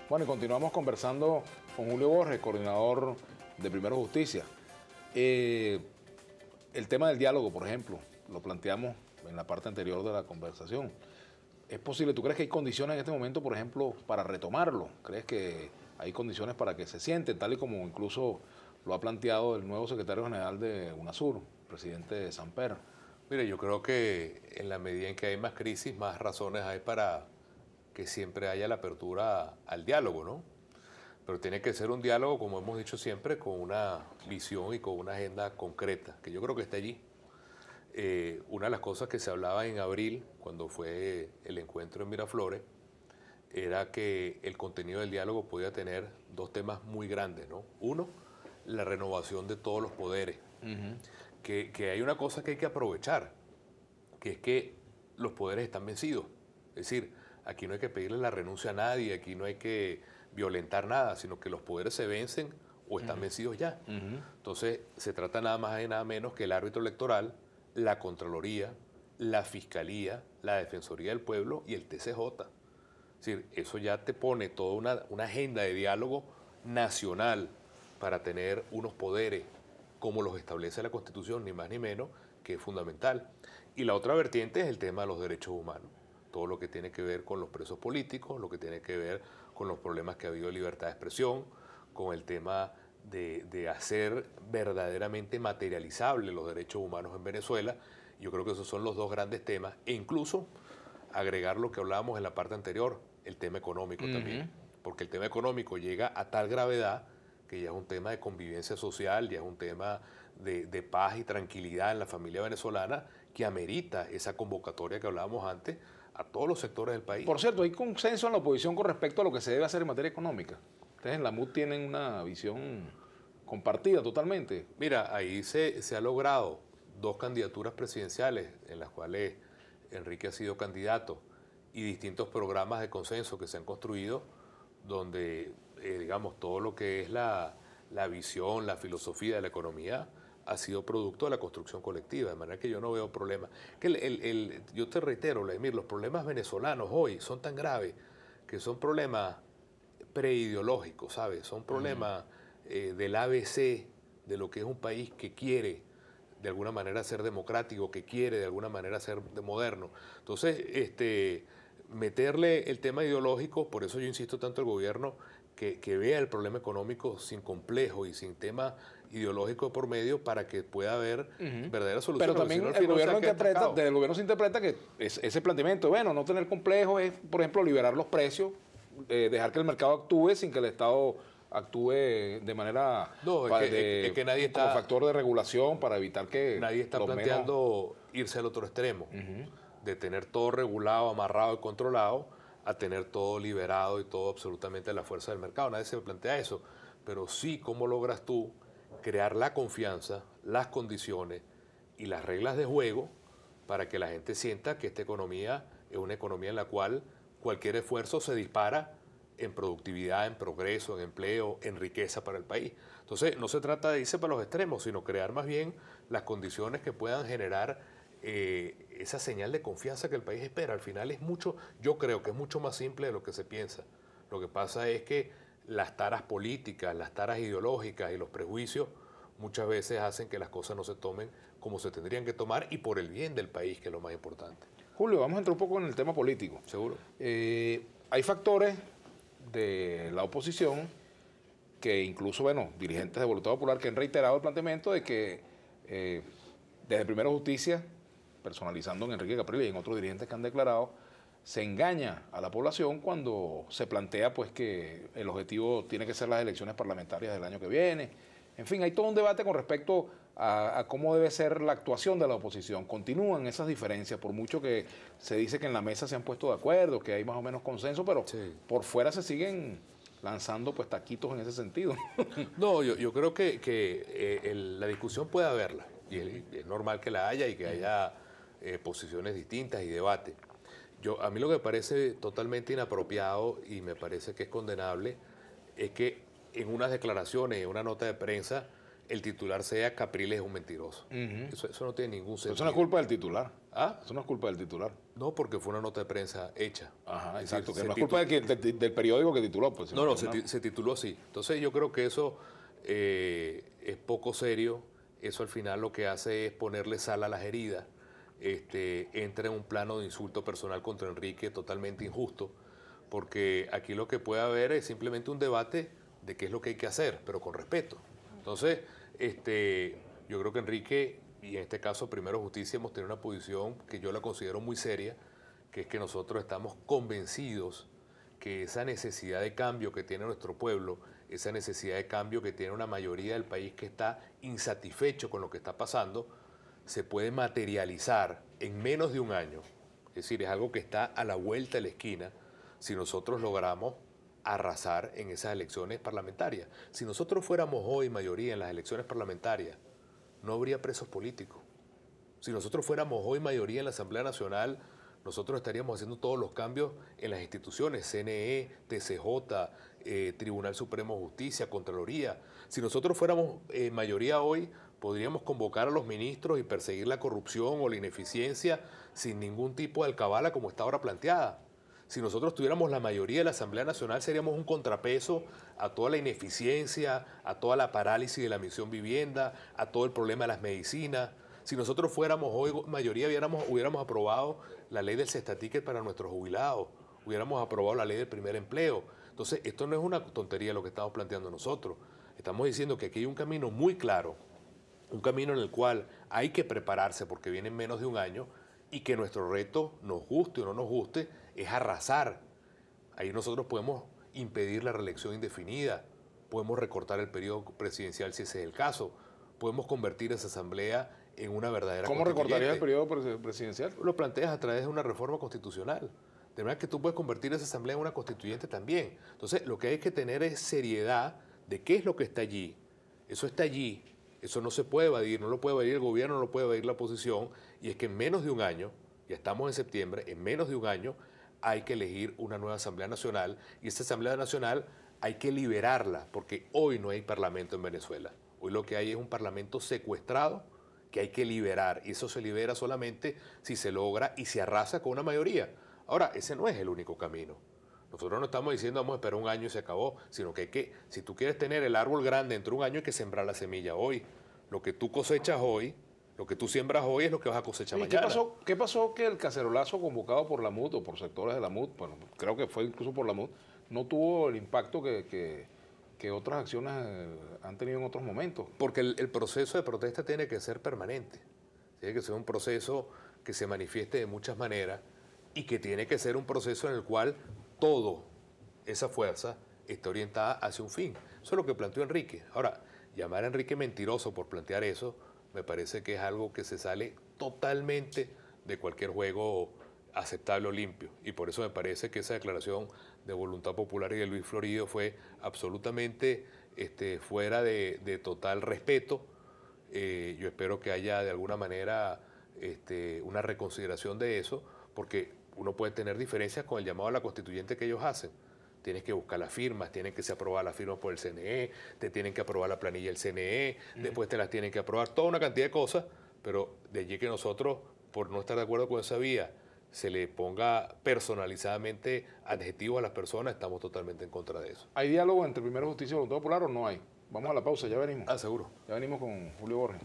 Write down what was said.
Bueno, y continuamos conversando con Julio Borges, coordinador de Primero Justicia. El tema del diálogo, por ejemplo, lo planteamos en la parte anterior de la conversación. ¿Es posible? ¿Tú crees que hay condiciones en este momento, por ejemplo, para retomarlo? ¿Crees que hay condiciones para que se sienten, tal y como incluso lo ha planteado el nuevo secretario general de UNASUR, presidente Samper? Mire, yo creo que en la medida en que hay más crisis, más razones hay para que siempre haya la apertura al diálogo, ¿no? Pero tiene que ser un diálogo, como hemos dicho siempre, con una visión y con una agenda concreta, que yo creo que está allí. Una de las cosas que se hablaba en abril, cuando fue el encuentro en Miraflores, era que el contenido del diálogo podía tener dos temas muy grandes, ¿no? Uno, la renovación de todos los poderes. Que hay una cosa que hay que aprovechar, que es que los poderes están vencidos. Es decir, aquí no hay que pedirle la renuncia a nadie, aquí no hay que violentar nada, sino que los poderes se vencen o están vencidos ya. Entonces, se trata nada más y nada menos que el árbitro electoral, la Contraloría, la Fiscalía, la Defensoría del Pueblo y el TCJ. Es decir, eso ya te pone toda una agenda de diálogo nacional para tener unos poderes como los establece la Constitución, ni más ni menos, que es fundamental. Y la otra vertiente es el tema de los derechos humanos. Todo lo que tiene que ver con los presos políticos, lo que tiene que ver con los problemas que ha habido de libertad de expresión, con el tema de hacer verdaderamente materializable los derechos humanos en Venezuela. Yo creo que esos son los dos grandes temas. E incluso agregar lo que hablábamos en la parte anterior, el tema económico también. Porque el tema económico llega a tal gravedad que ya es un tema de convivencia social, ya es un tema de paz y tranquilidad en la familia venezolana que amerita esa convocatoria que hablábamos antes a todos los sectores del país. Por cierto, ¿hay consenso en la oposición con respecto a lo que se debe hacer en materia económica? Ustedes en la MUD tienen una visión compartida totalmente. Mira, ahí se ha logrado dos candidaturas presidenciales en las cuales Enrique ha sido candidato y distintos programas de consenso que se han construido donde, digamos, todo lo que es la visión, la filosofía de la economía ha sido producto de la construcción colectiva, de manera que yo no veo problema. Yo te reitero, Vladimir, los problemas venezolanos hoy son tan graves que son problemas preideológicos, ¿sabes? Son problemas del ABC, de lo que es un país que quiere de alguna manera ser democrático, que quiere de alguna manera ser moderno. Entonces, meterle el tema ideológico, por eso yo insisto tanto al gobierno que vea el problema económico sin complejo y sin tema ideológico por medio para que pueda haber verdaderas soluciones. Pero también el gobierno interpreta, desde el gobierno se interpreta que ese planteamiento, bueno, no tener complejo es, por ejemplo, liberar los precios, dejar que el mercado actúe sin que el Estado actúe de manera es que nadie está, como factor de regulación para evitar que nadie está planteando irse al otro extremo, de tener todo regulado, amarrado y controlado, a tener todo liberado y todo absolutamente a la fuerza del mercado. Nadie se plantea eso, pero sí cómo logras tú crear la confianza, las condiciones y las reglas de juego para que la gente sienta que esta economía es una economía en la cual cualquier esfuerzo se dispara en productividad, en progreso, en empleo, en riqueza para el país. Entonces, no se trata de irse para los extremos, sino crear más bien las condiciones que puedan generar esa señal de confianza que el país espera. Al final es mucho, yo creo que es mucho más simple de lo que se piensa. Lo que pasa es que las taras políticas, las taras ideológicas y los prejuicios muchas veces hacen que las cosas no se tomen como se tendrían que tomar y por el bien del país, que es lo más importante. Julio, vamos a entrar un poco en el tema político. Seguro. Hay factores de la oposición que incluso, bueno, dirigentes de Voluntad Popular que han reiterado el planteamiento de que desde Primero Justicia, personalizando en Enrique Capriles y en otros dirigentes que han declarado, se engaña a la población cuando se plantea pues que el objetivo tiene que ser las elecciones parlamentarias del año que viene. En fin, hay todo un debate con respecto a cómo debe ser la actuación de la oposición. Continúan esas diferencias, por mucho que se dice que en la mesa se han puesto de acuerdo, que hay más o menos consenso, pero sí, por fuera se siguen lanzando pues taquitos en ese sentido. No, yo creo que la discusión puede haberla, y es normal que la haya y que haya posiciones distintas y debate. A mí lo que me parece totalmente inapropiado y me parece que es condenable es que en unas declaraciones, en una nota de prensa, el titular sea Capriles es un mentiroso. Eso no tiene ningún sentido. Eso no es culpa del titular. ¿Ah? Eso no es culpa del titular. No, porque fue una nota de prensa hecha. Ajá, Es exacto. decir, Que no es culpa del periódico que tituló. Pues, no, se tituló así. Entonces yo creo que eso es poco serio. Eso al final lo que hace es ponerle sal a las heridas. Entra en un plano de insulto personal contra Enrique totalmente injusto, porque aquí lo que puede haber es simplemente un debate de qué es lo que hay que hacer, pero con respeto. Entonces, yo creo que Enrique, y en este caso Primero Justicia, hemos tenido una posición que yo la considero muy seria, que es que nosotros estamos convencidos que esa necesidad de cambio que tiene nuestro pueblo, esa necesidad de cambio que tiene una mayoría del país que está insatisfecho con lo que está pasando, se puede materializar en menos de un año. Es decir, es algo que está a la vuelta de la esquina si nosotros logramos arrasar en esas elecciones parlamentarias. Si nosotros fuéramos hoy mayoría en las elecciones parlamentarias, no habría presos políticos. Si nosotros fuéramos hoy mayoría en la Asamblea Nacional, nosotros estaríamos haciendo todos los cambios en las instituciones, CNE, TCJ, Tribunal Supremo de Justicia, Contraloría. Si nosotros fuéramos mayoría hoy, podríamos convocar a los ministros y perseguir la corrupción o la ineficiencia sin ningún tipo de alcabala como está ahora planteada. Si nosotros tuviéramos la mayoría de la Asamblea Nacional, seríamos un contrapeso a toda la ineficiencia, a toda la parálisis de la misión vivienda, a todo el problema de las medicinas. Si nosotros fuéramos hoy mayoría, hubiéramos aprobado la ley del cestaticket para nuestros jubilados, hubiéramos aprobado la ley del primer empleo. Entonces, esto no es una tontería lo que estamos planteando nosotros. Estamos diciendo que aquí hay un camino muy claro, un camino en el cual hay que prepararse porque viene en menos de un año y que nuestro reto, nos guste o no nos guste, es arrasar. Ahí nosotros podemos impedir la reelección indefinida, podemos recortar el periodo presidencial si ese es el caso, podemos convertir esa asamblea en una verdadera ¿Cómo recortarías el periodo presidencial? Lo planteas a través de una reforma constitucional. De manera que tú puedes convertir esa asamblea en una constituyente también. Entonces, lo que hay que tener es seriedad de qué es lo que está allí. Eso está allí. Eso no se puede evadir, no lo puede evadir el gobierno, no lo puede evadir la oposición. Y es que en menos de un año, ya estamos en septiembre, en menos de un año hay que elegir una nueva Asamblea Nacional. Y esta Asamblea Nacional hay que liberarla, porque hoy no hay parlamento en Venezuela. Hoy lo que hay es un parlamento secuestrado que hay que liberar. Y eso se libera solamente si se logra y se arrasa con una mayoría. Ahora, ese no es el único camino. Nosotros no estamos diciendo vamos a esperar un año y se acabó, sino que hay que, si tú quieres tener el árbol grande dentro de un año, hay que sembrar la semilla hoy. Lo que tú cosechas hoy, lo que tú siembras hoy es lo que vas a cosechar mañana. ¿Qué pasó que el cacerolazo convocado por la MUD o por sectores de la MUD, bueno, creo que fue incluso por la MUD, no tuvo el impacto que otras acciones han tenido en otros momentos? Porque el proceso de protesta tiene que ser permanente. Tiene que ser un proceso que se manifieste de muchas maneras y que tiene que ser un proceso en el cual toda esa fuerza está orientada hacia un fin. Eso es lo que planteó Enrique. Ahora, llamar a Enrique mentiroso por plantear eso, me parece que es algo que se sale totalmente de cualquier juego aceptable o limpio. Y por eso me parece que esa declaración de voluntad popular y de Luis Florido fue absolutamente fuera de total respeto. Yo espero que haya de alguna manera una reconsideración de eso, porque uno puede tener diferencias con el llamado a la constituyente que ellos hacen. Tienes que buscar las firmas, tienen que ser aprobadas las firmas por el CNE, te tienen que aprobar la planilla del CNE, después te las tienen que aprobar, toda una cantidad de cosas, pero de allí que nosotros, por no estar de acuerdo con esa vía, se le ponga personalizadamente adjetivos a las personas, estamos totalmente en contra de eso. ¿Hay diálogo entre Primero Justicia y Voluntad Popular o no hay? Vamos a la pausa, ya venimos. Seguro. Ya venimos con Julio Borges.